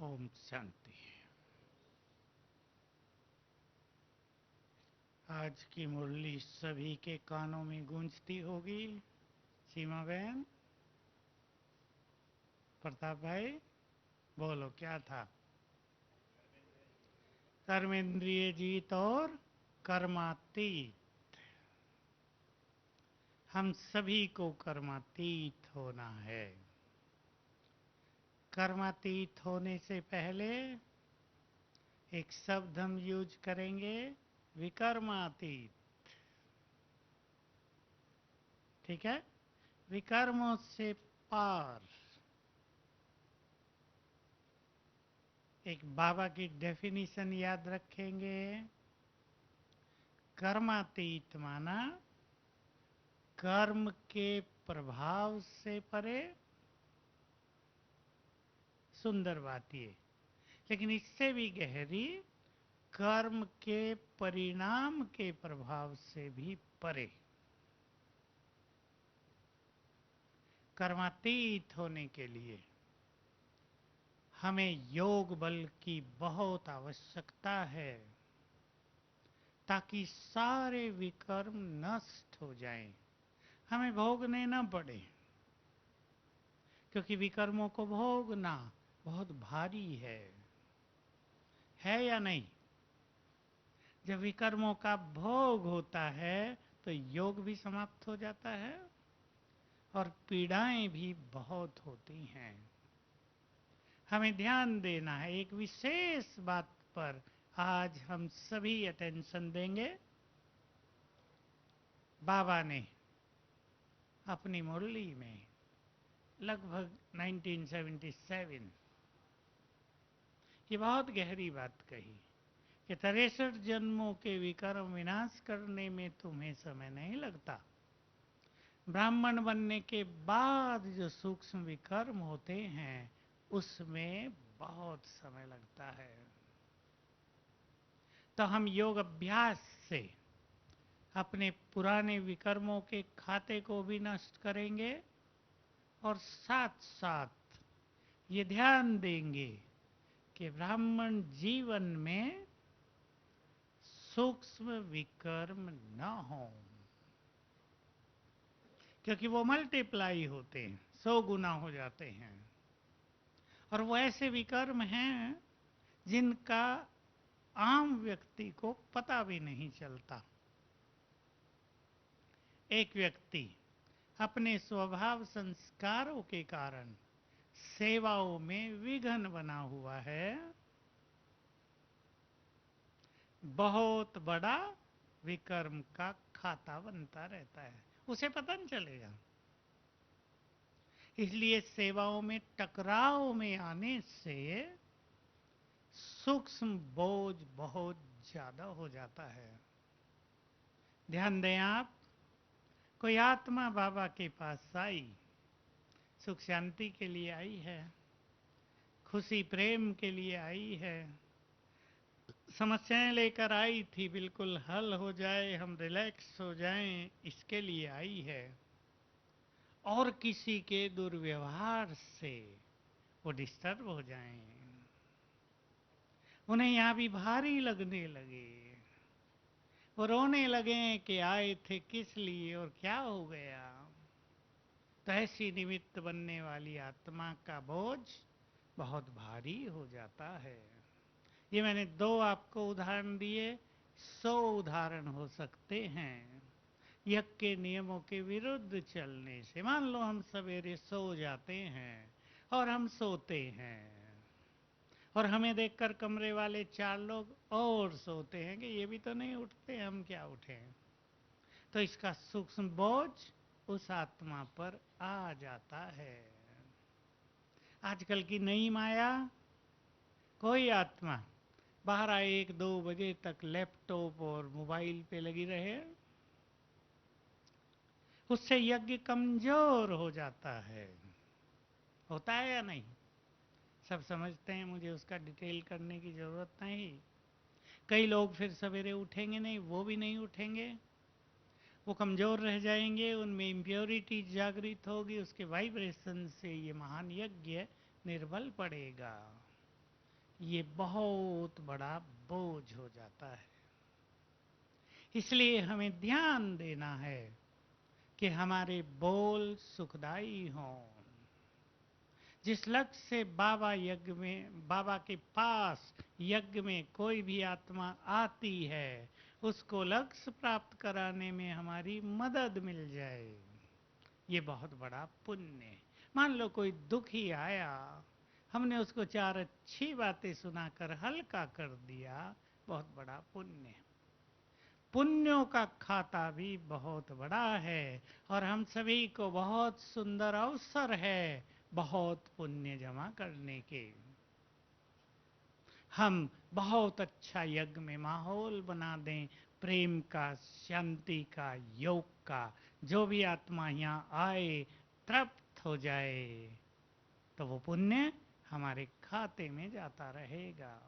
ओम शांति। आज की मुरली सभी के कानों में गूंजती होगी। सीमा बहन, प्रताप भाई, बोलो क्या था? कर्मेंद्रिय जीत और कर्मातीत। हम सभी को कर्मातीत होना है। कर्मातीत होने से पहले एक शब्द हम यूज करेंगे, विकर्मातीत। ठीक है? विकर्मों से पार। एक बाबा की डेफिनेशन याद रखेंगे। कर्मातीत माना कर्म के प्रभाव से परे। सुंदर बात ये, लेकिन इससे भी गहरी, कर्म के परिणाम के प्रभाव से भी परे। कर्मातीत होने के लिए हमें योग बल की बहुत आवश्यकता है, ताकि सारे विकर्म नष्ट हो जाएं, हमें भोगने न पड़े। क्योंकि विकर्मों को भोगना बहुत भारी है या नहीं? जब विकर्मों का भोग होता है तो योग भी समाप्त हो जाता है और पीड़ाएं भी बहुत होती हैं। हमें ध्यान देना है एक विशेष बात पर। आज हम सभी अटेंशन देंगे। बाबा ने अपनी मुरली में लगभग 1977 ये बहुत गहरी बात कही कि 63 जन्मों के विकर्म विनाश करने में तुम्हें समय नहीं लगता। ब्राह्मण बनने के बाद जो सूक्ष्म विकर्म होते हैं उसमें बहुत समय लगता है। तो हम योग अभ्यास से अपने पुराने विकर्मों के खाते को भी नष्ट करेंगे और साथ साथ ये ध्यान देंगे कि ब्राह्मण जीवन में सूक्ष्म विकर्म न हो, क्योंकि वो मल्टीप्लाई होते हैं, 100 गुना हो जाते हैं। और वो ऐसे विकर्म हैं जिनका आम व्यक्ति को पता भी नहीं चलता। एक व्यक्ति अपने स्वभाव संस्कारों के कारण सेवाओं में विघ्न बना हुआ है, बहुत बड़ा विकर्म का खाता बनता रहता है, उसे पता नहीं चलेगा। इसलिए सेवाओं में टकराव में आने से सूक्ष्म बोझ बहुत ज्यादा हो जाता है। ध्यान दें आप, कोई आत्मा बाबा के पास आई, सुख शांति के लिए आई है, खुशी प्रेम के लिए आई है, समस्याएं लेकर आई थी, बिल्कुल हल हो जाए, हम रिलैक्स हो जाएं, इसके लिए आई है। और किसी के दुर्व्यवहार से वो डिस्टर्ब हो जाएं, उन्हें यहाँ भी भारी लगने लगे, वो रोने लगे कि आए थे किस लिए और क्या हो गया। तो ऐसी निमित्त बनने वाली आत्मा का बोझ बहुत भारी हो जाता है। ये मैंने 2 आपको उदाहरण दिए, 100 उदाहरण हो सकते हैं। यज्ञ के नियमों के विरुद्ध चलने से, मान लो हम सवेरे सो जाते हैं और हम सोते हैं और हमें देखकर कमरे वाले 4 लोग और सोते हैं कि ये भी तो नहीं उठते, हम क्या उठें। तो इसका सूक्ष्म बोझ उस आत्मा पर आ जाता है। आजकल की नई माया, कोई आत्मा 12-1-2 बजे तक लैपटॉप और मोबाइल पे लगी रहे, उससे यज्ञ कमजोर हो जाता है। होता है या नहीं? सब समझते हैं, मुझे उसका डिटेल करने की जरूरत नहीं। कई लोग फिर सवेरे उठेंगे नहीं, वो भी नहीं उठेंगे, वो कमजोर रह जाएंगे, उनमें इम्प्योरिटी जागृत होगी, उसके वाइब्रेशन से ये महान यज्ञ निर्बल पड़ेगा। ये बहुत बड़ा बोझ हो जाता है। इसलिए हमें ध्यान देना है कि हमारे बोल सुखदायी हों। जिस लक्ष्य से बाबा के पास यज्ञ में कोई भी आत्मा आती है, उसको लक्ष्य प्राप्त कराने में हमारी मदद मिल जाए, ये बहुत बड़ा पुण्य है। मान लो कोई दुखी आया, हमने उसको चार अच्छी बातें सुनाकर हल्का कर दिया, बहुत बड़ा पुण्य है। पुण्यों का खाता भी बहुत बड़ा है और हम सभी को बहुत सुंदर अवसर है बहुत पुण्य जमा करने के। हम बहुत अच्छा यज्ञ में माहौल बना दें, प्रेम का, शांति का, योग का। जो भी आत्मा यहाँ आए तृप्त हो जाए, तो वो पुण्य हमारे खाते में जाता रहेगा।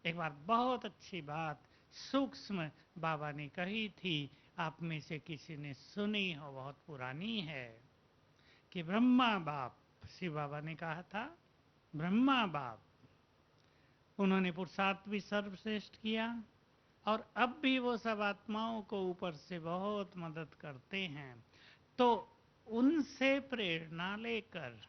एक बार बहुत अच्छी बात सूक्ष्म बाबा ने कही थी, आप में से किसी ने सुनी हो, बहुत पुरानी है, कि ब्रह्मा बाप, शिव बाबा ने कहा था, ब्रह्मा बाप, उन्होंने पुरुषार्थ भी सर्वश्रेष्ठ किया और अब भी वो सब आत्माओं को ऊपर से बहुत मदद करते हैं। तो उनसे प्रेरणा लेकर,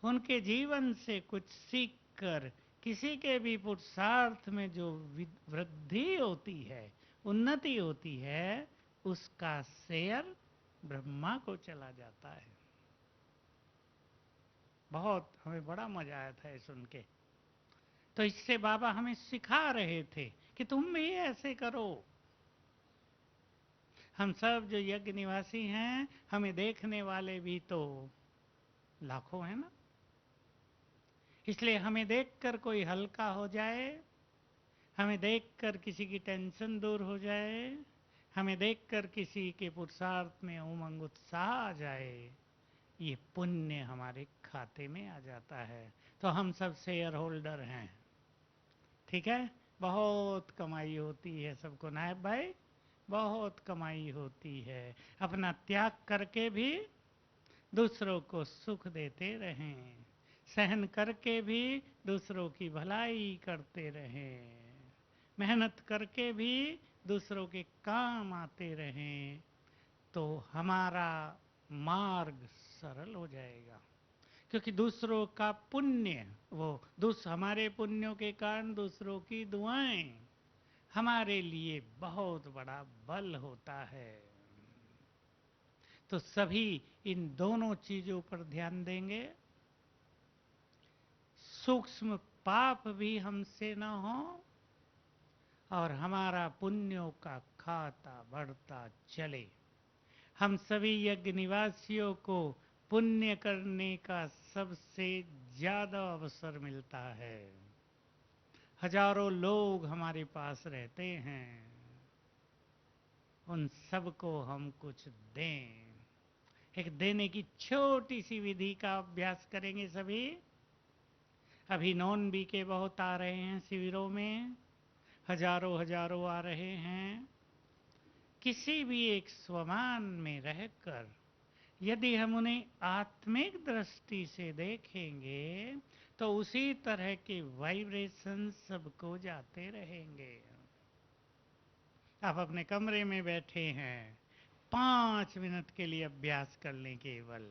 उनके जीवन से कुछ सीख कर, किसी के भी पुरुषार्थ में जो वृद्धि होती है, उन्नति होती है, उसका शेयर ब्रह्मा को चला जाता है। बहुत हमें बड़ा मजा आया था ये सुन के। तो इससे बाबा हमें सिखा रहे थे कि तुम भी ऐसे करो। हम सब जो यज्ञ निवासी हैं, हमें देखने वाले भी तो लाखों हैं ना। इसलिए हमें देखकर कोई हल्का हो जाए, हमें देखकर किसी की टेंशन दूर हो जाए, हमें देखकर किसी के पुरुषार्थ में उमंग उत्साह आ जाए, ये पुण्य हमारे खाते में आ जाता है। तो हम सब शेयर होल्डर हैं, ठीक है। बहुत कमाई होती है सबको, नायब भाई, बहुत कमाई होती है। अपना त्याग करके भी दूसरों को सुख देते रहें, सहन करके भी दूसरों की भलाई करते रहें, मेहनत करके भी दूसरों के काम आते रहें, तो हमारा मार्ग सरल हो जाएगा। क्योंकि दूसरों का पुण्य, वो हमारे पुण्यों के कारण दूसरों की दुआएं हमारे लिए बहुत बड़ा बल होता है। तो सभी इन दोनों चीजों पर ध्यान देंगे। सूक्ष्म पाप भी हमसे न हो और हमारा पुण्यों का खाता बढ़ता चले। हम सभी यज्ञ निवासियों को पुण्य करने का सबसे ज्यादा अवसर मिलता है। हजारों लोग हमारे पास रहते हैं, उन सबको हम कुछ दें। एक देने की छोटी सी विधि का अभ्यास करेंगे सभी। अभी नॉन बी के बहुत आ रहे हैं शिविरों में, हजारों हजारों आ रहे हैं। किसी भी एक स्वमान में रहकर यदि हम उन्हें आत्मिक दृष्टि से देखेंगे, तो उसी तरह के वाइब्रेशन सबको जाते रहेंगे। आप अपने कमरे में बैठे हैं, 5 मिनट के लिए अभ्यास कर लें केवल।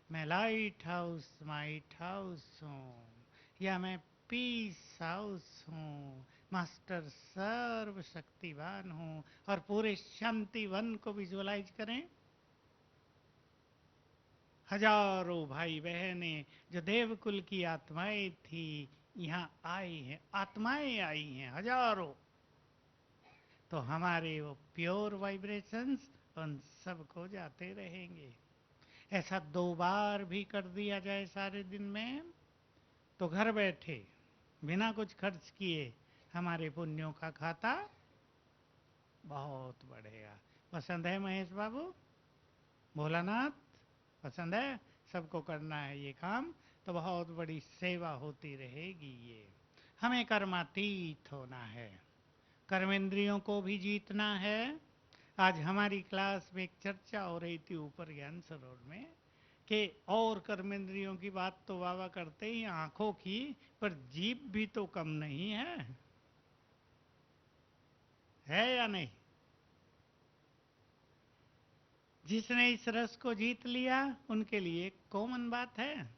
मैं लाइट हाउस हूँ, या मैं पीस हाउस हूँ, मास्टर सर्वशक्तिवान हूँ, और पूरे शांति वन को विजुअलाइज करें। हजारों भाई बहनें जो देवकुल की आत्माएं थी, यहाँ आई हैं, आत्माएं आई हैं हजारों। तो हमारे वो प्योर वाइब्रेशंस उन सबको जाते रहेंगे। ऐसा 2 बार भी कर दिया जाए सारे दिन में, तो घर बैठे बिना कुछ खर्च किए हमारे पुण्यों का खाता बहुत बढ़ेगा। पसंद है महेश बाबू? भोलानाथ, पसंद है? सबको करना है ये काम, तो बहुत बड़ी सेवा होती रहेगी। ये हमें कर्मातीत होना है, कर्मेंद्रियों को भी जीतना है। आज हमारी क्लास में एक चर्चा हो रही थी ऊपर ज्ञान सरोवर में कि और कर्मेंद्रियों की बात तो बाबा करते ही आंखों की, पर जीभ भी तो कम नहीं है या नहीं? जिसने इस रस को जीत लिया उनके लिए कॉमन बात है,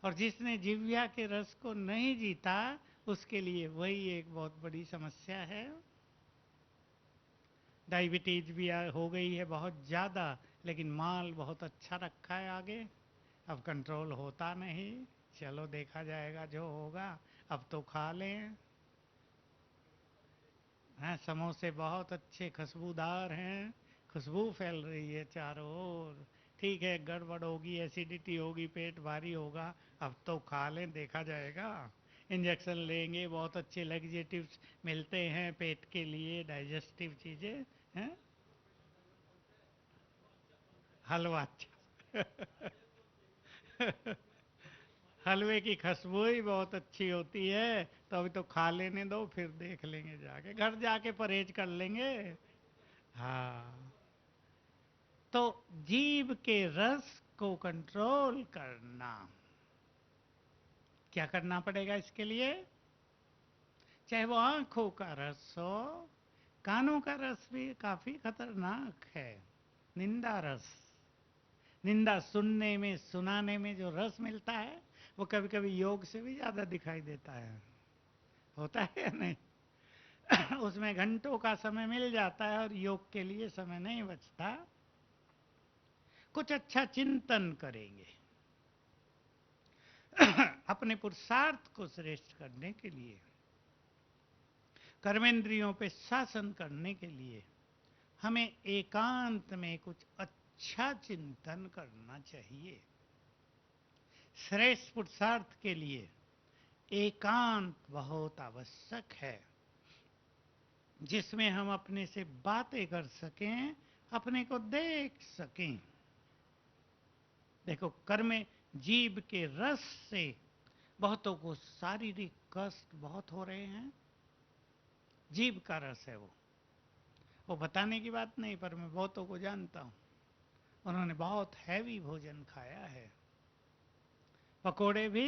और जिसने जिह्वा के रस को नहीं जीता उसके लिए वही एक बहुत बड़ी समस्या है। डायबिटीज भी हो गई है बहुत ज़्यादा, लेकिन माल बहुत अच्छा रखा है आगे, अब कंट्रोल होता नहीं। चलो देखा जाएगा जो होगा, अब तो खा लें। हैं, समोसे बहुत अच्छे खुशबूदार हैं, खुशबू फैल रही है चारों ओर। ठीक है, गड़बड़ होगी, एसिडिटी होगी, पेट भारी होगा, अब तो खा लें, देखा जाएगा। इंजेक्शन लेंगे, बहुत अच्छे लग्जेटिव्स मिलते हैं पेट के लिए, डाइजेस्टिव चीज़ें हैं। हलवा अच्छा हलवे की खुशबू ही बहुत अच्छी होती है, तो अभी तो खा लेने दो, फिर देख लेंगे, जाके घर जाके परहेज कर लेंगे। हाँ, तो जीभ के रस को कंट्रोल करना, क्या करना पड़ेगा इसके लिए? चाहे वो आंखों का रस हो, कानों का रस भी काफी खतरनाक है। निंदा रस, निंदा सुनने में, सुनाने में जो रस मिलता है, वो कभी कभी योग से भी ज्यादा दिखाई देता है। होता है या नहीं? उसमें घंटों का समय मिल जाता है और योग के लिए समय नहीं बचता। कुछ अच्छा चिंतन करेंगे अपने पुरुषार्थ को श्रेष्ठ करने के लिए, कर्मेंद्रियों पे शासन करने के लिए हमें एकांत में कुछ अच्छा चिंतन करना चाहिए। श्रेष्ठ पुरुषार्थ के लिए एकांत बहुत आवश्यक है, जिसमें हम अपने से बातें कर सकें, अपने को देख सकें। देखो, कर्म जीव के रस से बहुतों को शारीरिक कष्ट बहुत हो रहे हैं। जीव का रस है वो बताने की बात नहीं, पर मैं बहुतों को जानता हूं, उन्होंने बहुत हैवी भोजन खाया है। पकोड़े भी,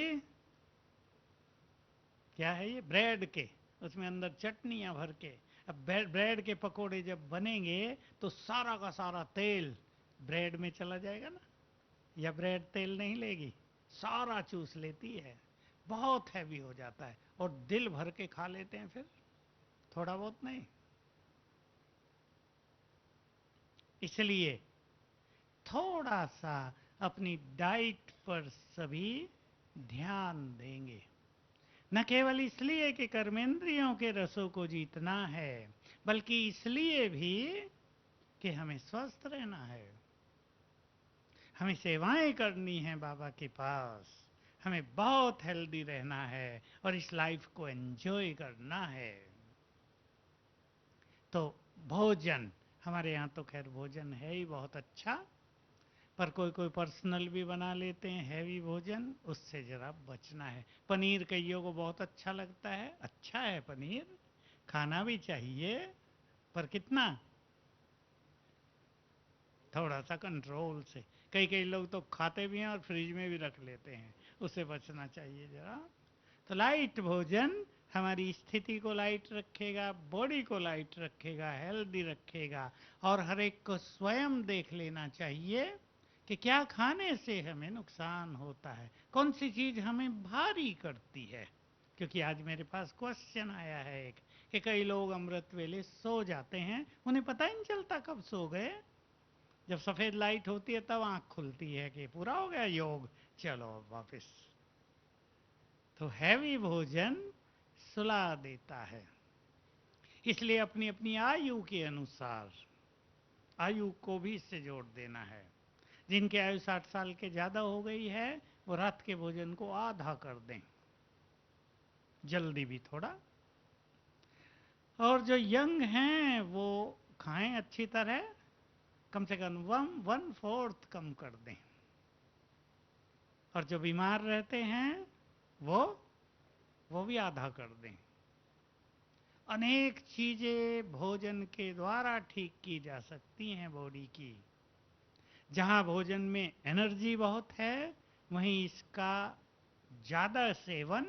क्या है ये, ब्रेड के, उसमें अंदर चटनियां भर के। अब ब्रेड के पकोड़े जब बनेंगे तो सारा का सारा तेल ब्रेड में चला जाएगा ना, या ब्रेड तेल नहीं लेगी, सारा चूस लेती है, बहुत हैवी हो जाता है, और दिल भर के खा लेते हैं फिर, थोड़ा बहुत नहीं। इसलिए थोड़ा सा अपनी डाइट पर सभी ध्यान देंगे, न केवल इसलिए कि कर्मेंद्रियों के रसों को जीतना है, बल्कि इसलिए भी कि हमें स्वस्थ रहना है, हमें सेवाएं करनी है बाबा के पास, हमें बहुत हेल्दी रहना है और इस लाइफ को एंजॉय करना है। तो भोजन, हमारे यहाँ तो खैर भोजन है ही बहुत अच्छा, पर कोई कोई पर्सनल भी बना लेते हैं हैवी भोजन, उससे जरा बचना है। पनीर कईयों को बहुत अच्छा लगता है, अच्छा है पनीर, खाना भी चाहिए, पर कितना, थोड़ा सा कंट्रोल से। कई कई लोग तो खाते भी हैं और फ्रिज में भी रख लेते हैं, उससे बचना चाहिए जरा। तो लाइट भोजन हमारी स्थिति को लाइट रखेगा, बॉडी को लाइट रखेगा, हेल्दी रखेगा, और हर एक को स्वयं देख लेना चाहिए कि क्या खाने से हमें नुकसान होता है, कौन सी चीज हमें भारी करती है। क्योंकि आज मेरे पास क्वेश्चन आया है एक, कि कई लोग अमृत वेले सो जाते हैं, उन्हें पता ही नहीं चलता कब सो गए, जब सफेद लाइट होती है तब आंख खुलती है कि पूरा हो गया योग, चलो वापस। तो हैवी भोजन सुला देता है, इसलिए अपनी अपनी आयु के अनुसार आयु को भी इससे जोड़ देना है। जिनकी आयु 60 साल के ज्यादा हो गई है, वो रात के भोजन को आधा कर दें, जल्दी भी थोड़ा, और जो यंग हैं वो खाएं अच्छी तरह, कम से कम 1/4 कम कर दें, और जो बीमार रहते हैं वो वो भी आधा कर दें। अनेक चीजें भोजन के द्वारा ठीक की जा सकती हैं बॉडी की। जहाँ भोजन में एनर्जी बहुत है, वहीं इसका ज़्यादा सेवन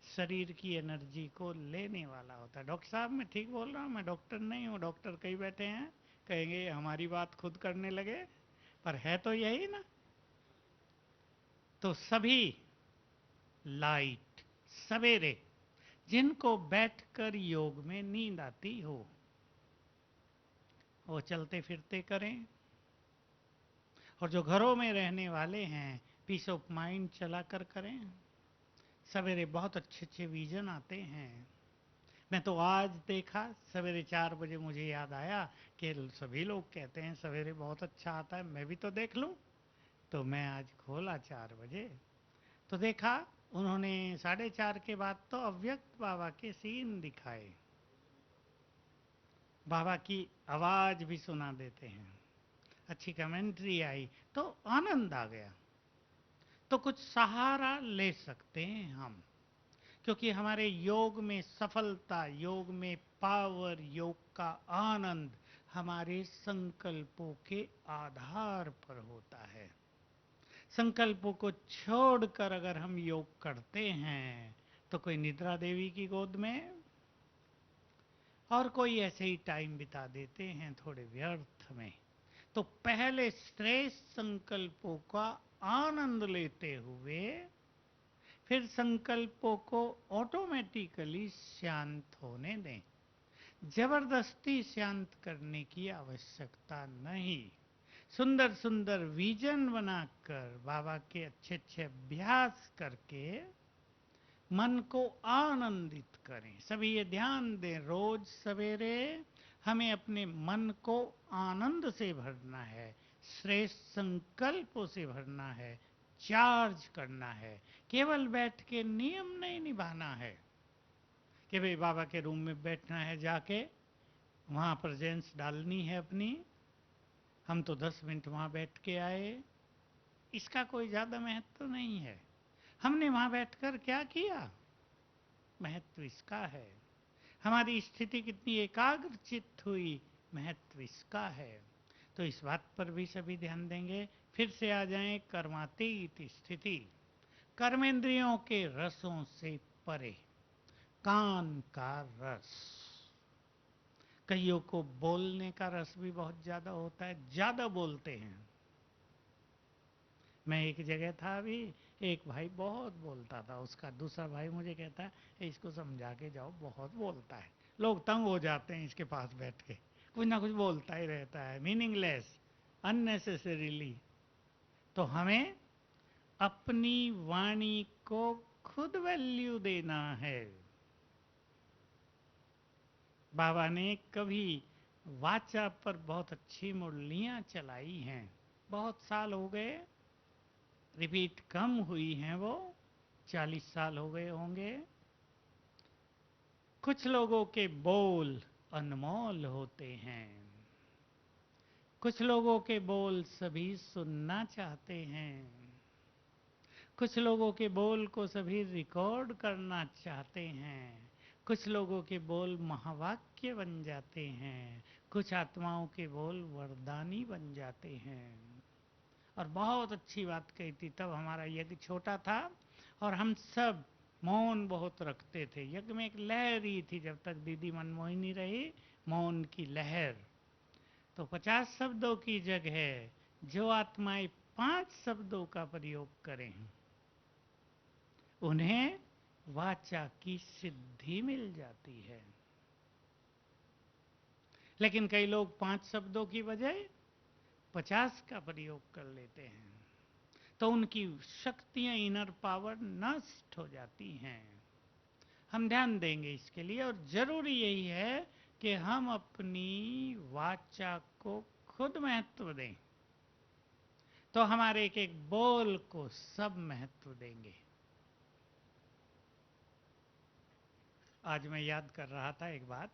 शरीर की एनर्जी को लेने वाला होता है। डॉक्टर साहब, मैं ठीक बोल रहा हूँ? मैं डॉक्टर नहीं हूँ, डॉक्टर कई बैठे हैं, कहेंगे हमारी बात खुद करने लगे, पर है तो यही ना। तो सभी लाइट सवेरे जिनको बैठकर योग में नींद आती हो, वो चलते फिरते करें। और जो घरों में रहने वाले हैं, पीस ऑफ माइंड चला कर करें। सवेरे बहुत अच्छे अच्छे विजन आते हैं। मैं तो आज देखा सवेरे 4 बजे, मुझे याद आया कि सभी लोग कहते हैं सवेरे बहुत अच्छा आता है, मैं भी तो देख लूं। तो मैं आज खोला 4 बजे, तो देखा उन्होंने 4:30 के बाद तो अव्यक्त बाबा के सीन दिखाए। बाबा की आवाज भी सुना देते हैं, अच्छी कमेंट्री आई, तो आनंद आ गया। तो कुछ सहारा ले सकते हैं हम, क्योंकि हमारे योग में सफलता, योग में पावर, योग का आनंद हमारे संकल्पों के आधार पर होता है। संकल्पों को छोड़कर अगर हम योग करते हैं तो कोई निद्रा देवी की गोद में, और कोई ऐसे ही टाइम बिता देते हैं थोड़े व्यर्थ में। तो पहले श्रेष्ठ संकल्पों का आनंद लेते हुए फिर संकल्पों को ऑटोमेटिकली शांत होने दें। जबरदस्ती शांत करने की आवश्यकता नहीं। सुंदर सुंदर विजन बनाकर, बाबा के अच्छे अच्छे अभ्यास करके मन को आनंदित करें। सभी ये ध्यान दें, रोज सवेरे हमें अपने मन को आनंद से भरना है, श्रेष्ठ संकल्पों से भरना है, चार्ज करना है। केवल बैठ के नियम नहीं निभाना है कि भाई बाबा के रूम में बैठना है, जाके वहाँ प्रेजेंस डालनी है अपनी, हम तो 10 मिनट वहाँ बैठ के आए, इसका कोई ज़्यादा महत्व नहीं है। हमने वहाँ बैठकर क्या किया, महत्व इसका है। हमारी स्थिति कितनी एकाग्र चित्त हुई, महत्व इसका है। तो इस बात पर भी सभी ध्यान देंगे। फिर से आ जाएं कर्मातीत स्थिति, कर्मेंद्रियों के रसों से परे, कान का रस। कईयों को बोलने का रस भी बहुत ज्यादा होता है, ज्यादा बोलते हैं। मैं एक जगह था अभी, एक भाई बहुत बोलता था, उसका दूसरा भाई मुझे कहता है इसको समझा के जाओ, बहुत बोलता है, लोग तंग हो जाते हैं इसके पास बैठ के, कुछ ना कुछ बोलता ही रहता है, मीनिंगलेस, अननेसेसरीली। तो हमें अपनी वाणी को खुद वैल्यू देना है। बाबा ने कभी वाचा पर बहुत अच्छी मुरलियां चलाई हैं, बहुत साल हो गए, रिपीट कम हुई हैं वो, 40 साल हो गए होंगे। कुछ लोगों के बोल अनमोल होते हैं, कुछ लोगों के बोल सभी सुनना चाहते हैं, कुछ लोगों के बोल को सभी रिकॉर्ड करना चाहते हैं, कुछ लोगों के बोल महावाक्य बन जाते हैं, कुछ आत्माओं के बोल वरदानी बन जाते हैं। और बहुत अच्छी बात कही थी, तब हमारा यज्ञ छोटा था और हम सब मौन बहुत रखते थे। यज्ञ में एक लहर ही थी, जब तक दीदी मनमोहिनी रही, मौन की लहर। तो 50 शब्दों की जगह जो आत्माएं 5 शब्दों का प्रयोग करें, उन्हें वाचा की सिद्धि मिल जाती है। लेकिन कई लोग 5 शब्दों की बजाय 50 का प्रयोग कर लेते हैं, तो उनकी शक्तियां, इनर पावर नष्ट हो जाती हैं। हम ध्यान देंगे इसके लिए, और जरूरी यही है कि हम अपनी वाचा को खुद महत्व दें, तो हमारे एक एक बोल को सब महत्व देंगे। आज मैं याद कर रहा था एक बात,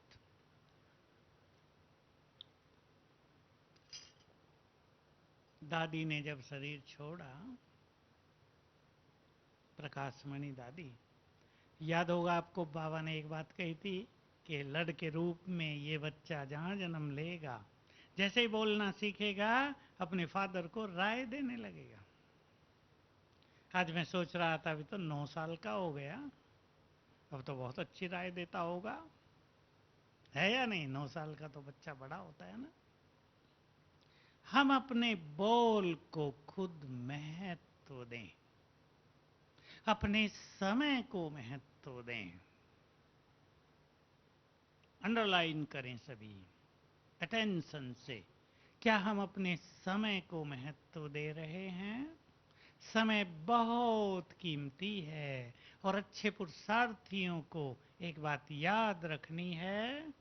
दादी ने जब शरीर छोड़ा, प्रकाशमणि दादी, याद होगा आपको, बाबा ने एक बात कही थी कि लड़ के रूप में ये बच्चा जहाँ जन्म लेगा, जैसे ही बोलना सीखेगा अपने फादर को राय देने लगेगा। आज मैं सोच रहा था अभी तो 9 साल का हो गया, अब तो बहुत अच्छी राय देता होगा, है या नहीं? 9 साल का तो बच्चा बड़ा होता है ना। हम अपने बोल को खुद महत्व दें, अपने समय को महत्व दें। अंडरलाइन करें सभी अटेंशन से, क्या हम अपने समय को महत्व दे रहे हैं? समय बहुत कीमती है और अच्छे पुरुषार्थियों को एक बात याद रखनी है,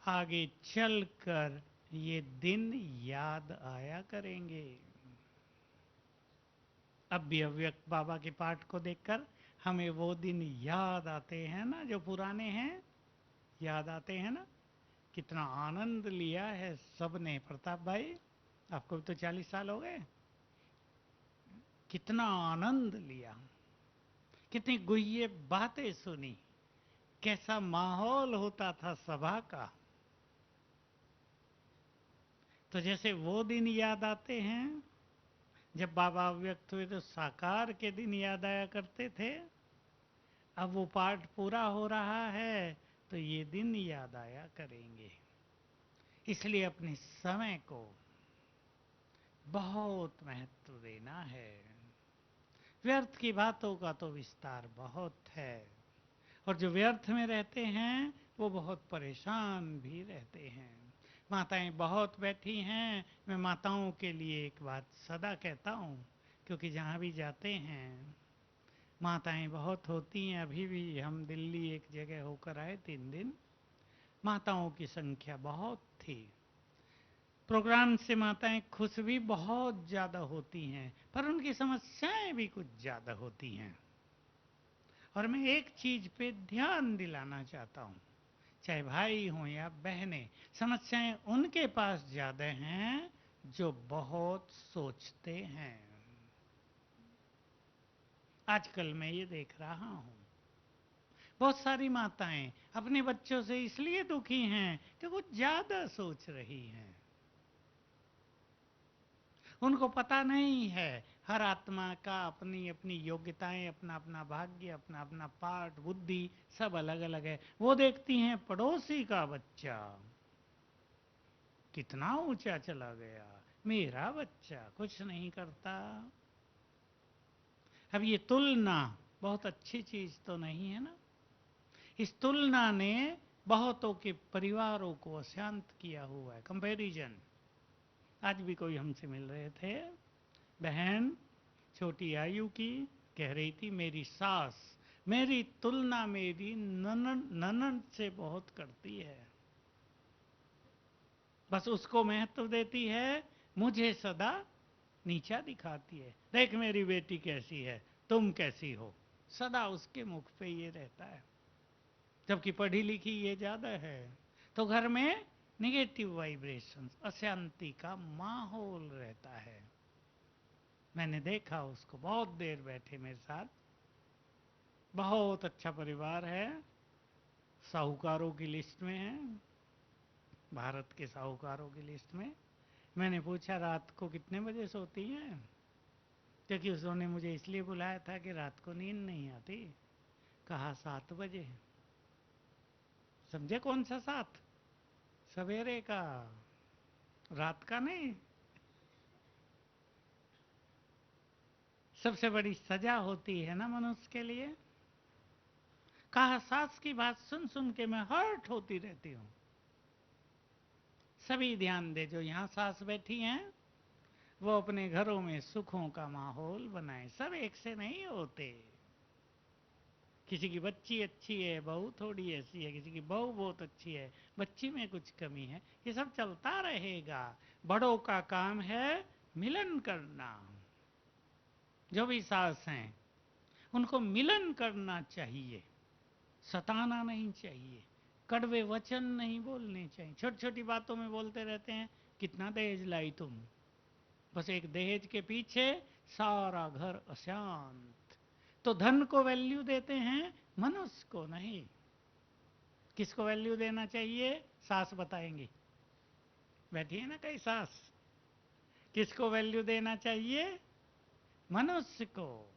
आगे चलकर ये दिन याद आया करेंगे। अब भी अव्यक्त बाबा के पाठ को देखकर हमें वो दिन याद आते हैं ना, जो पुराने हैं, याद आते हैं ना। कितना आनंद लिया है सबने। प्रताप भाई, आपको भी तो 40 साल हो गए। कितना आनंद लिया, कितनी गुह्य बातें सुनी, कैसा माहौल होता था सभा का। तो जैसे वो दिन याद आते हैं जब बाबा व्यक्त हुए, तो साकार के दिन याद आया करते थे। अब वो पाठ पूरा हो रहा है तो ये दिन याद आया करेंगे। इसलिए अपने समय को बहुत महत्व देना है। व्यर्थ की बातों का तो विस्तार बहुत है, और जो व्यर्थ में रहते हैं वो बहुत परेशान भी रहते हैं। माताएं बहुत बैठी हैं। मैं माताओं के लिए एक बात सदा कहता हूँ, क्योंकि जहाँ भी जाते हैं माताएं बहुत होती हैं। अभी भी हम दिल्ली एक जगह होकर आए 3 दिन, माताओं की संख्या बहुत थी। प्रोग्राम से माताएं खुश भी बहुत ज़्यादा होती हैं, पर उनकी समस्याएं भी कुछ ज़्यादा होती हैं। और मैं एक चीज पे ध्यान दिलाना चाहता हूँ, चाहे भाई हों या बहनें, समस्याएं उनके पास ज़्यादा हैं जो बहुत सोचते हैं। आजकल मैं ये देख रहा हूँ, बहुत सारी माताएं अपने बच्चों से इसलिए दुखी हैं कि वो ज़्यादा सोच रही हैं। उनको पता नहीं है हर आत्मा का अपनी अपनी योग्यताएं, अपना अपना भाग्य, अपना अपना पाठ, बुद्धि सब अलग अलग है। वो देखती हैं पड़ोसी का बच्चा कितना ऊंचा चला गया, मेरा बच्चा कुछ नहीं करता। अब ये तुलना बहुत अच्छी चीज तो नहीं है ना। इस तुलना ने बहुतों के परिवारों को अशांत किया हुआ है। कंपैरिजन। आज भी कोई हमसे मिल रहे थे, बहन छोटी आयु की, कह रही थी मेरी सास मेरी तुलना मेरी ननन ननन से बहुत करती है, बस उसको महत्व देती है, मुझे सदा नीचा दिखाती है। देख मेरी बेटी कैसी है, तुम कैसी हो, सदा उसके मुख पे ये रहता है, जबकि पढ़ी लिखी ये ज्यादा है। तो घर में निगेटिव वाइब्रेशंस, अशांति का माहौल रहता है। मैंने देखा उसको, बहुत देर बैठे मेरे साथ। बहुत अच्छा परिवार है, साहूकारों की लिस्ट में है, भारत के साहूकारों की लिस्ट में। मैंने पूछा रात को कितने बजे सोती हैं, क्योंकि उन्होंने मुझे इसलिए बुलाया था कि रात को नींद नहीं आती। कहा 7 बजे। समझे कौन सा 7? सवेरे का, रात का नहीं। सबसे बड़ी सजा होती है ना मनुष्य के लिए। कहा सास की बात सुन सुन के मैं हर्ट होती रहती हूँ। सभी ध्यान दे, जो यहाँ सास बैठी हैं वो अपने घरों में सुखों का माहौल बनाए। सब एक से नहीं होते। किसी की बच्ची अच्छी है, बहू थोड़ी ऐसी है, किसी की बहू बहुत अच्छी है, बच्ची में कुछ कमी है, ये सब चलता रहेगा। बड़ों का काम है मिलन करना। जो भी सास हैं उनको मिलन करना चाहिए, सताना नहीं चाहिए, कड़वे वचन नहीं बोलने चाहिए। छोटी छोटी बातों में बोलते रहते हैं, कितना दहेज लाई तुम, बस एक दहेज के पीछे सारा घर अशांत। तो धन को वैल्यू देते हैं, मनुष्य को नहीं। किसको वैल्यू देना चाहिए? सास बताएंगी। बैठी है ना कई सास, किसको वैल्यू देना चाहिए? मनुष्य को।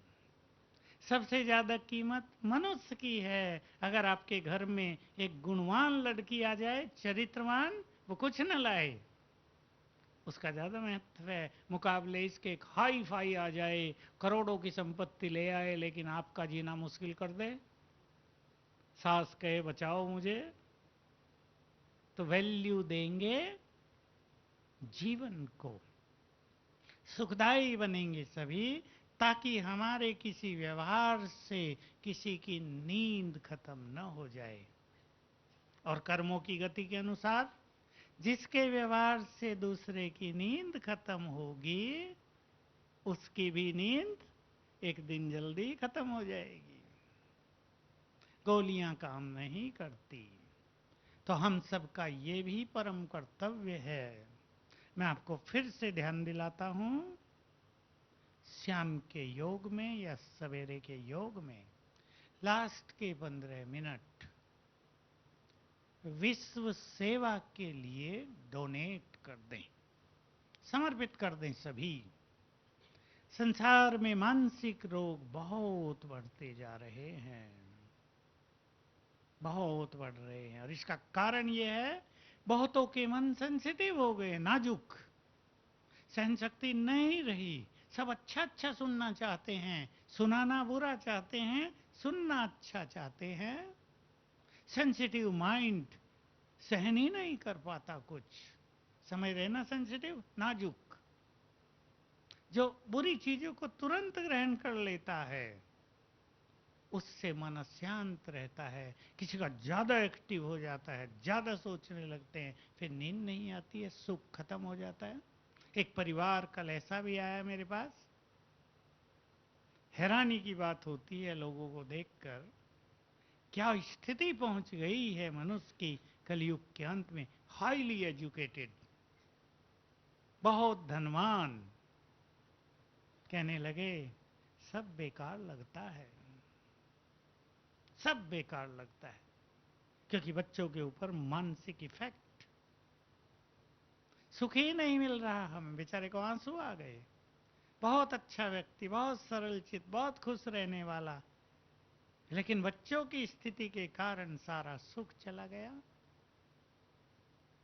सबसे ज्यादा कीमत मनुष्य की है। अगर आपके घर में एक गुणवान लड़की आ जाए, चरित्रवान, वो कुछ न लाए, उसका ज्यादा महत्व है मुकाबले इसके। एक हाई फाई आ जाए, करोड़ों की संपत्ति ले आए, लेकिन आपका जीना मुश्किल कर दे, सास कहे बचाओ मुझे, तो वैल्यू देंगे जीवन को। सुखदायी बनेंगे सभी, ताकि हमारे किसी व्यवहार से किसी की नींद खत्म न हो जाए। और कर्मों की गति के अनुसार जिसके व्यवहार से दूसरे की नींद खत्म होगी, उसकी भी नींद एक दिन जल्दी खत्म हो जाएगी। गोलियां काम नहीं करती। तो हम सबका ये भी परम कर्तव्य है। मैं आपको फिर से ध्यान दिलाता हूं, शाम के योग में या सवेरे के योग में लास्ट के 15 मिनट विश्व सेवा के लिए डोनेट कर दें, समर्पित कर दें सभी। संसार में मानसिक रोग बहुत बढ़ते जा रहे हैं, बहुत बढ़ रहे हैं, और इसका कारण यह है बहुतों के मन सेंसिटिव हो गए, नाजुक, सहन शक्ति नहीं रही। सब अच्छा अच्छा सुनना चाहते हैं, सुनाना बुरा चाहते हैं, सुनना अच्छा चाहते हैं। सेंसिटिव माइंड सहन ही नहीं कर पाता कुछ। समझ रहे ना, सेंसिटिव, नाजुक, जो बुरी चीजों को तुरंत ग्रहण कर लेता है, उससे मन अशांत रहता है। किसी का ज्यादा एक्टिव हो जाता है, ज्यादा सोचने लगते हैं, फिर नींद नहीं आती है, सुख खत्म हो जाता है। एक परिवार कल ऐसा भी आया मेरे पास, हैरानी की बात होती है लोगों को देखकर, क्या स्थिति पहुंच गई है मनुष्य की कलयुग के अंत में। हाईली एजुकेटेड, बहुत धनवान, कहने लगे सब बेकार लगता है, सब बेकार लगता है, क्योंकि बच्चों के ऊपर मानसिक इफेक्ट, सुख ही नहीं मिल रहा। हमें बेचारे को आंसू आ गए। बहुत अच्छा व्यक्ति, बहुत सरल चित, बहुत खुश रहने वाला, लेकिन बच्चों की स्थिति के कारण सारा सुख चला गया।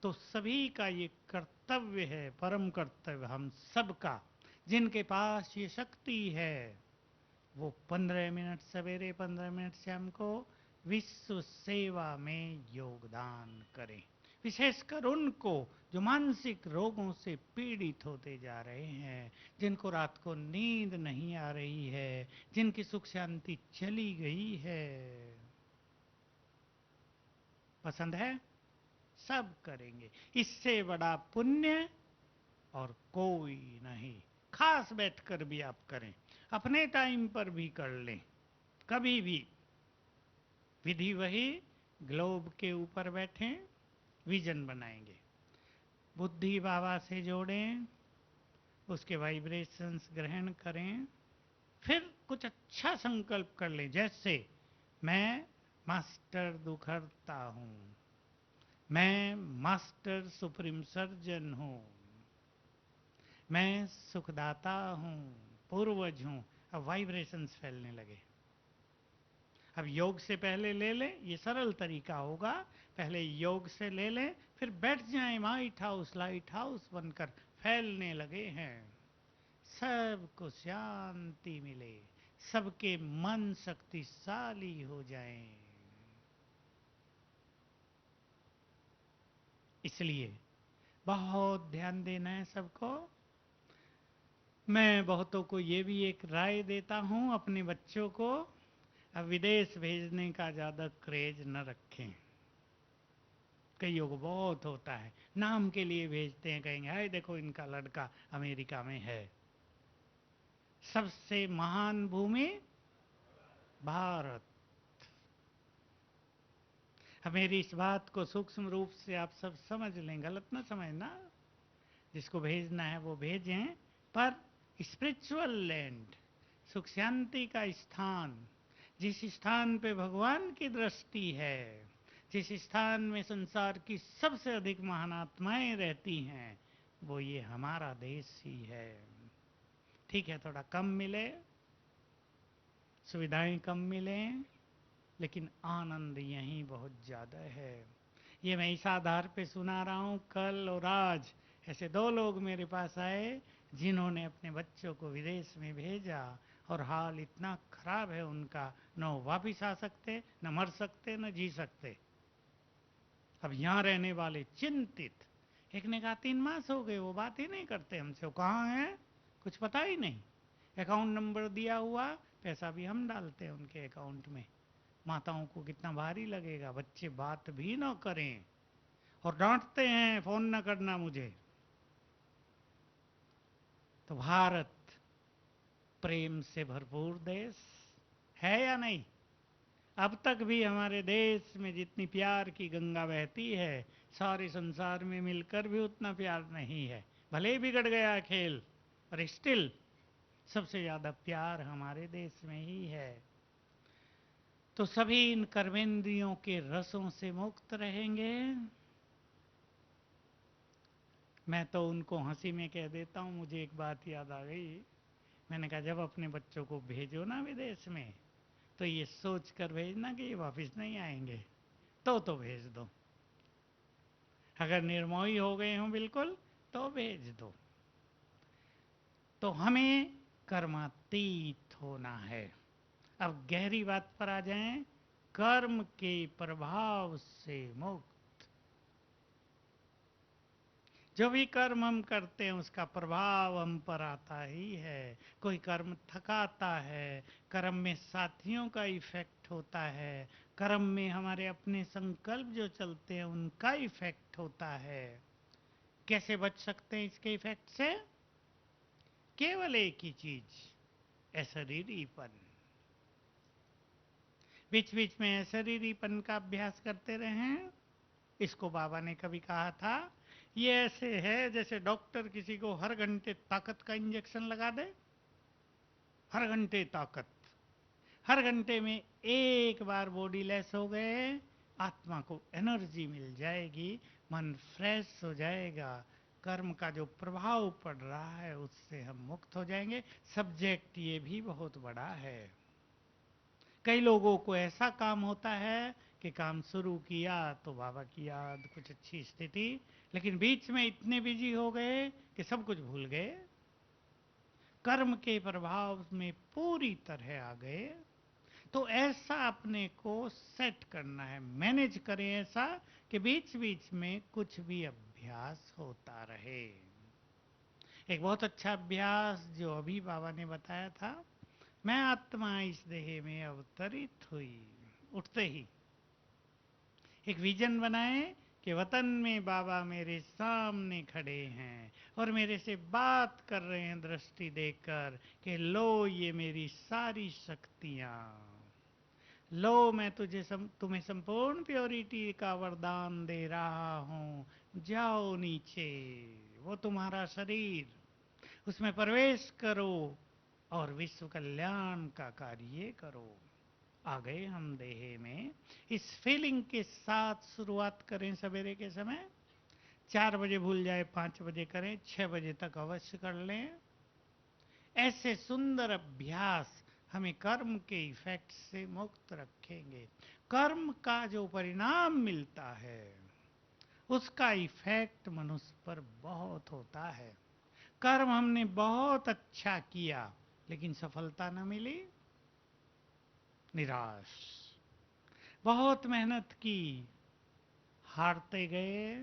तो सभी का ये कर्तव्य है, परम कर्तव्य हम सबका, जिनके पास ये शक्ति है, वो 15 मिनट सवेरे 15 मिनट शाम को विश्व सेवा में योगदान करें। विशेषकर उनको जो मानसिक रोगों से पीड़ित होते जा रहे हैं, जिनको रात को नींद नहीं आ रही है, जिनकी सुख शांति चली गई है। पसंद है? सब करेंगे। इससे बड़ा पुण्य और कोई नहीं। खास बैठकर भी आप करें, अपने टाइम पर भी कर लें, कभी भी। विधि वही, ग्लोब के ऊपर बैठें, विजन बनाएंगे, बुद्धि बाबा से जोड़ें, उसके वाइब्रेशंस ग्रहण करें, फिर कुछ अच्छा संकल्प कर लें, जैसे मैं मास्टर दुखहर्ता हूं, मैं मास्टर सुप्रीम सर्जन हूं, मैं सुखदाता हूं, पूर्वज हूं। अब वाइब्रेशंस फैलने लगे। अब योग से पहले ले लें, ये सरल तरीका होगा। पहले योग से ले लें, फिर बैठ जाएं लाइट हाउस बनकर, फैलने लगे हैं। सबको शांति मिले, सबके मन शक्तिशाली हो जाएं। इसलिए बहुत ध्यान देना है सबको। मैं बहुतों को ये भी एक राय देता हूं, अपने बच्चों को अब विदेश भेजने का ज्यादा क्रेज न रखें। कईयों को बहुत होता है, नाम के लिए भेजते हैं, कहेंगे हाय देखो इनका लड़का अमेरिका में है। सबसे महान भूमि भारत। अब मेरी इस बात को सूक्ष्म रूप से आप सब समझ लें, गलत ना समझना। जिसको भेजना है वो भेजें, पर स्पिरिचुअल लैंड, सुख शांति का स्थान, जिस स्थान पे भगवान की दृष्टि है, जिस स्थान में संसार की सबसे अधिक महान आत्माएं रहती हैं, वो ये हमारा देश ही है। ठीक है, थोड़ा कम मिले, सुविधाएं कम मिलें, लेकिन आनंद यहीं बहुत ज़्यादा है। ये मैं इस आधार पे सुना रहा हूँ। कल और आज ऐसे दो लोग मेरे पास आए जिन्होंने अपने बच्चों को विदेश में भेजा और हाल इतना खराब है उनका, न वो वापिस आ सकते, न मर सकते, न जी सकते। अब यहाँ रहने वाले चिंतित। एक ने कहा 3 मास हो गए, वो बात ही नहीं करते हमसे, वो कहाँ हैं कुछ पता ही नहीं। अकाउंट नंबर दिया हुआ, पैसा भी हम डालते हैं उनके अकाउंट में। माताओं को कितना भारी लगेगा, बच्चे बात भी ना करें और डांटते हैं फोन न करना मुझे। तो भारत प्रेम से भरपूर देश है या नहीं? अब तक भी हमारे देश में जितनी प्यार की गंगा बहती है, सारे संसार में मिलकर भी उतना प्यार नहीं है। भले ही बिगड़ गया खेल, पर स्टिल सबसे ज्यादा प्यार हमारे देश में ही है। तो सभी इन कर्मेंद्रियों के रसों से मुक्त रहेंगे। मैं तो उनको हंसी में कह देता हूँ, मुझे एक बात याद आ गई। मैंने कहा जब अपने बच्चों को भेजो ना विदेश में, तो ये सोच कर भेजना कि ये वापस नहीं आएंगे, तो भेज दो। अगर निर्मोही हो गए हों बिल्कुल, तो भेज दो। तो हमें कर्मातीत होना है। अब गहरी बात पर आ जाएं। कर्म के प्रभाव से मुक्त। जो भी कर्म हम करते हैं उसका प्रभाव हम पर आता ही है। कोई कर्म थकाता है, कर्म में साथियों का इफेक्ट होता है, कर्म में हमारे अपने संकल्प जो चलते हैं उनका इफेक्ट होता है। कैसे बच सकते हैं इसके इफेक्ट से? केवल एक ही चीज, अशरीरीपन। बीच बीच में अशरीरीपन का अभ्यास करते रहें। इसको बाबा ने कभी कहा था, ये ऐसे है जैसे डॉक्टर किसी को हर घंटे ताकत का इंजेक्शन लगा दे। हर घंटे ताकत, हर घंटे में एक बार बॉडी लेस हो गए, आत्मा को एनर्जी मिल जाएगी, मन फ्रेश हो जाएगा, कर्म का जो प्रभाव पड़ रहा है उससे हम मुक्त हो जाएंगे। सब्जेक्ट ये भी बहुत बड़ा है। कई लोगों को ऐसा काम होता है कि काम शुरू किया तो बाबा की याद, कुछ अच्छी स्थिति, लेकिन बीच में इतने बिजी हो गए कि सब कुछ भूल गए, कर्म के प्रभाव में पूरी तरह आ गए। तो ऐसा अपने को सेट करना है, मैनेज करें ऐसा कि बीच बीच में कुछ भी अभ्यास होता रहे। एक बहुत अच्छा अभ्यास जो अभी बाबा ने बताया था, मैं आत्मा इस देह में अवतरित हुई, उठते ही एक विजन बनाए कि वतन में बाबा मेरे सामने खड़े हैं और मेरे से बात कर रहे हैं दृष्टि देकर कि लो ये मेरी सारी शक्तियां, लो मैं तुम्हें संपूर्ण प्योरिटी का वरदान दे रहा हूँ, जाओ नीचे, वो तुम्हारा शरीर, उसमें प्रवेश करो और विश्व कल्याण का कार्य करो। आ गए हम देह में। इस फीलिंग के साथ शुरुआत करें सवेरे के समय। 4 बजे भूल जाए 5 बजे करें, 6 बजे तक अवश्य कर लें। ऐसे सुंदर अभ्यास हमें कर्म के इफेक्ट से मुक्त रखेंगे। कर्म का जो परिणाम मिलता है उसका इफेक्ट मनुष्य पर बहुत होता है। कर्म हमने बहुत अच्छा किया लेकिन सफलता न मिली, निराश। बहुत मेहनत की, हारते गए,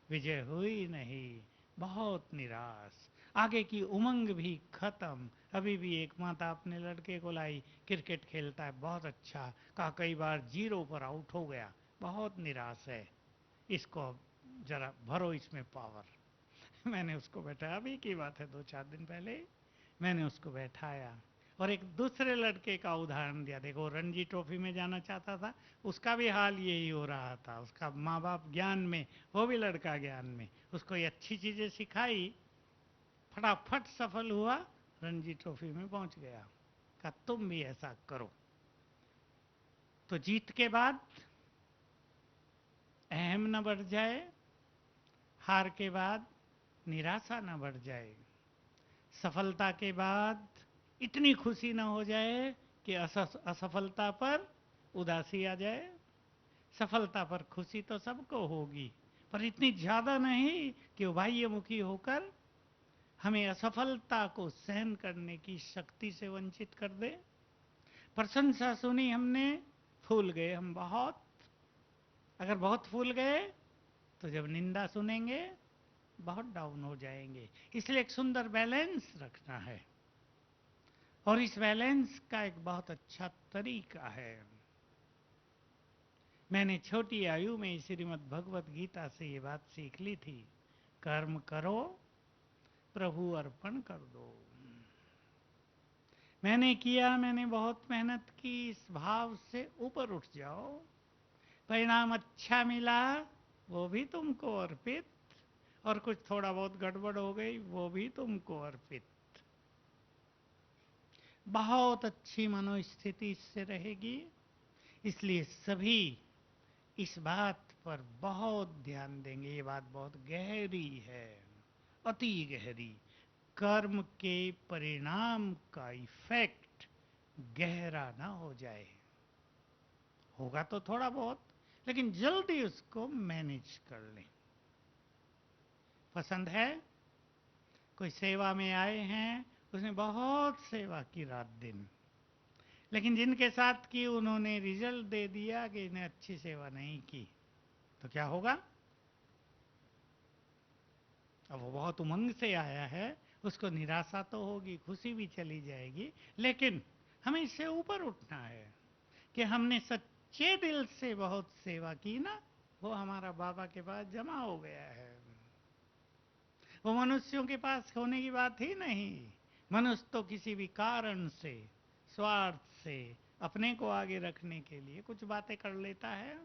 विजय हुई नहीं, बहुत निराश। आगे की उमंग भी खत्म। अभी भी एक माता अपने लड़के को लाई, क्रिकेट खेलता है बहुत अच्छा, कहा कई बार 0 पर आउट हो गया, बहुत निराश है, इसको अब जरा भरो इसमें पावर। मैंने उसको बैठाया, अभी की बात है 2-4 दिन पहले, मैंने उसको बैठाया और एक दूसरे लड़के का उदाहरण दिया। देखो रणजी ट्रॉफी में जाना चाहता था, उसका भी हाल यही हो रहा था। उसका माँ बाप ज्ञान में, वो भी लड़का ज्ञान में, उसको ये अच्छी चीजें सिखाई, फटाफट सफल हुआ, रणजी ट्रॉफी में पहुंच गया। कहा तुम भी ऐसा करो। तो जीत के बाद अहम न बढ़ जाए, हार के बाद निराशा न बढ़ जाए, सफलता के बाद इतनी खुशी न हो जाए कि असफलता पर उदासी आ जाए। सफलता पर खुशी तो सबको होगी, पर इतनी ज्यादा नहीं कि उभयमुखी होकर हमें असफलता को सहन करने की शक्ति से वंचित कर दे। प्रशंसा सुनी हमने, फूल गए हम बहुत। अगर बहुत फूल गए तो जब निंदा सुनेंगे बहुत डाउन हो जाएंगे। इसलिए एक सुंदर बैलेंस रखना है, और इस बैलेंस का एक बहुत अच्छा तरीका है। मैंने छोटी आयु में श्रीमद् भगवत गीता से ये बात सीख ली थी, कर्म करो प्रभु अर्पण कर दो। मैंने किया, मैंने बहुत मेहनत की, इस भाव से ऊपर उठ जाओ। परिणाम अच्छा मिला वो भी तुमको अर्पित, और कुछ थोड़ा बहुत गड़बड़ हो गई वो भी तुमको अर्पित। बहुत अच्छी मनोस्थिति इससे रहेगी। इसलिए सभी इस बात पर बहुत ध्यान देंगे। ये बात बहुत गहरी है, अति गहरी। कर्म के परिणाम का इफेक्ट गहरा ना हो जाए। होगा तो थोड़ा बहुत, लेकिन जल्दी उसको मैनेज कर लें। पसंद है, कोई सेवा में आए हैं, उसने बहुत सेवा की रात दिन, लेकिन जिनके साथ की उन्होंने रिजल्ट दे दिया कि इन्हें अच्छी सेवा नहीं की, तो क्या होगा? अब वो बहुत उमंग से आया है, उसको निराशा तो होगी, खुशी भी चली जाएगी, लेकिन हमें इससे ऊपर उठना है कि हमने सच्चे दिल से बहुत सेवा की ना, वो हमारा बाबा के पास जमा हो गया है। वो मनुष्यों के पास होने की बात ही नहीं। मनुष्य तो किसी भी कारण से, स्वार्थ से, अपने को आगे रखने के लिए कुछ बातें कर लेता है,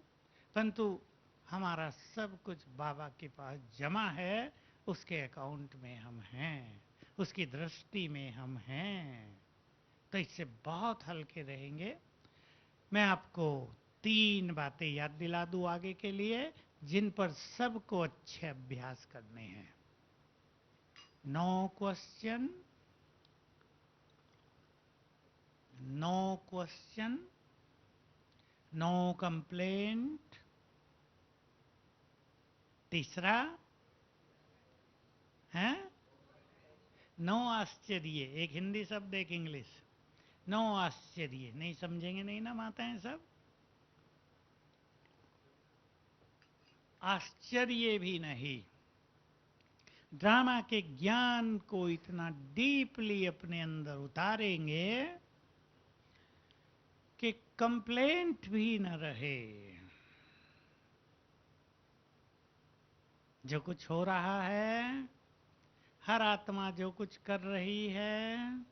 परंतु हमारा सब कुछ बाबा के पास जमा है। उसके अकाउंट में हम हैं, उसकी दृष्टि में हम हैं, तो इससे बहुत हल्के रहेंगे। मैं आपको 3 बातें याद दिला दूं आगे के लिए, जिन पर सबको अच्छे अभ्यास करने हैं। No question, no question, no complaint. तीसरा है नो आश्चर्य। एक हिंदी शब्द, एक इंग्लिश। नो आश्चर्य, नहीं समझेंगे नहीं ना माताएं सब। आश्चर्य भी नहीं। ड्रामा के ज्ञान को इतना डीपली अपने अंदर उतारेंगे कि कंप्लेंट भी न रहे। जो कुछ हो रहा है, हर आत्मा जो कुछ कर रही है,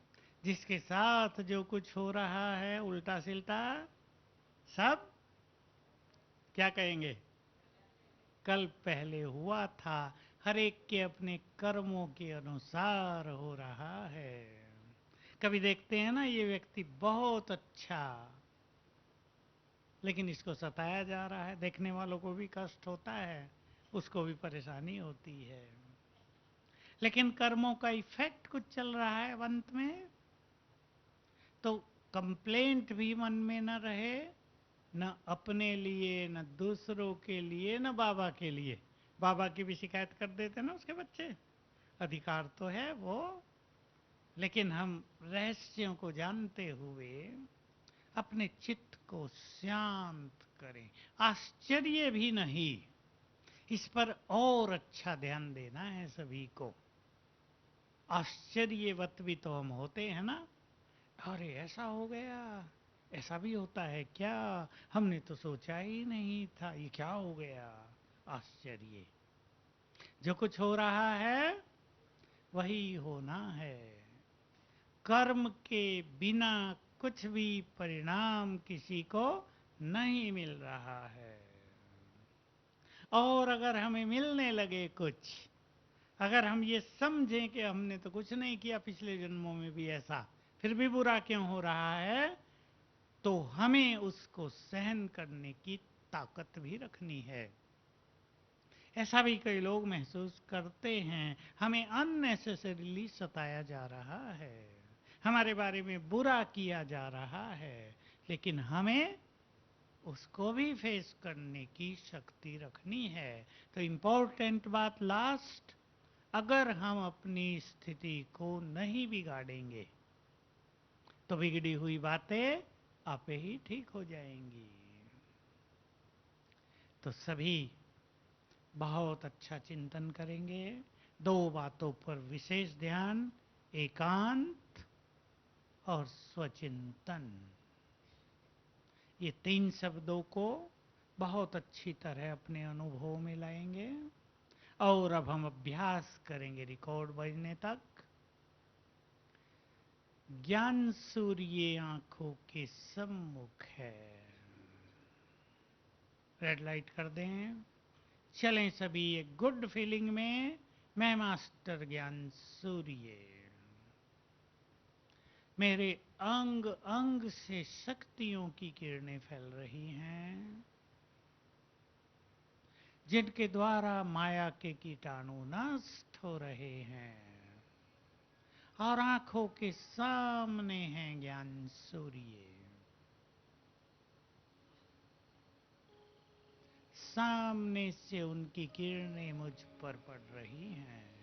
जिसके साथ जो कुछ हो रहा है, उल्टा सिल्टा, सब क्या कहेंगे? कल पहले हुआ था। हर एक के अपने कर्मों के अनुसार हो रहा है। कभी देखते हैं ना, ये व्यक्ति बहुत अच्छा, लेकिन इसको सताया जा रहा है। देखने वालों को भी कष्ट होता है, उसको भी परेशानी होती है, लेकिन कर्मों का इफेक्ट कुछ चल रहा है अंत में। तो कंप्लेंट भी मन में न रहे, न अपने लिए, न दूसरों के लिए, न बाबा के लिए। बाबा की भी शिकायत कर देते ना उसके बच्चे, अधिकार तो है वो, लेकिन हम रहस्यों को जानते हुए अपने चित्त को शांत करें। आश्चर्य भी नहीं, इस पर और अच्छा ध्यान देना है सभी को। आश्चर्यवत भी तो हम होते हैं ना, अरे ऐसा हो गया, ऐसा भी होता है क्या, हमने तो सोचा ही नहीं था, ये क्या हो गया। आश्चर्य। जो कुछ हो रहा है वही होना है। कर्म के बिना कुछ भी परिणाम किसी को नहीं मिल रहा है। और अगर हमें मिलने लगे कुछ, अगर हम ये समझें कि हमने तो कुछ नहीं किया पिछले जन्मों में भी ऐसा, फिर भी बुरा क्यों हो रहा है, तो हमें उसको सहन करने की ताकत भी रखनी है। ऐसा भी कई लोग महसूस करते हैं, हमें अननेसेसरीली सताया जा रहा है, हमारे बारे में बुरा किया जा रहा है, लेकिन हमें उसको भी फेस करने की शक्ति रखनी है। तो इम्पोर्टेंट बात लास्ट, अगर हम अपनी स्थिति को नहीं बिगाड़ेंगे तो बिगड़ी हुई बातें आपे ही ठीक हो जाएंगी। तो सभी बहुत अच्छा चिंतन करेंगे। दो बातों पर विशेष ध्यान, एकांत और स्वचिंतन। ये तीन शब्दों को बहुत अच्छी तरह अपने अनुभव में लाएंगे और अब हम अभ्यास करेंगे रिकॉर्ड बजने तक। ज्ञान सूर्य आंखों के सम्मुख है। रेड लाइट कर दें। चलें सभी एक गुड फीलिंग में। मैं मास्टर ज्ञान सूर्य, मेरे अंग अंग से शक्तियों की किरणें फैल रही हैं, जिनके द्वारा माया के कीटाणु नष्ट हो रहे हैं, और आंखों के सामने है ज्ञान सूर्य। सामने से उनकी किरणें मुझ पर पड़ रही हैं।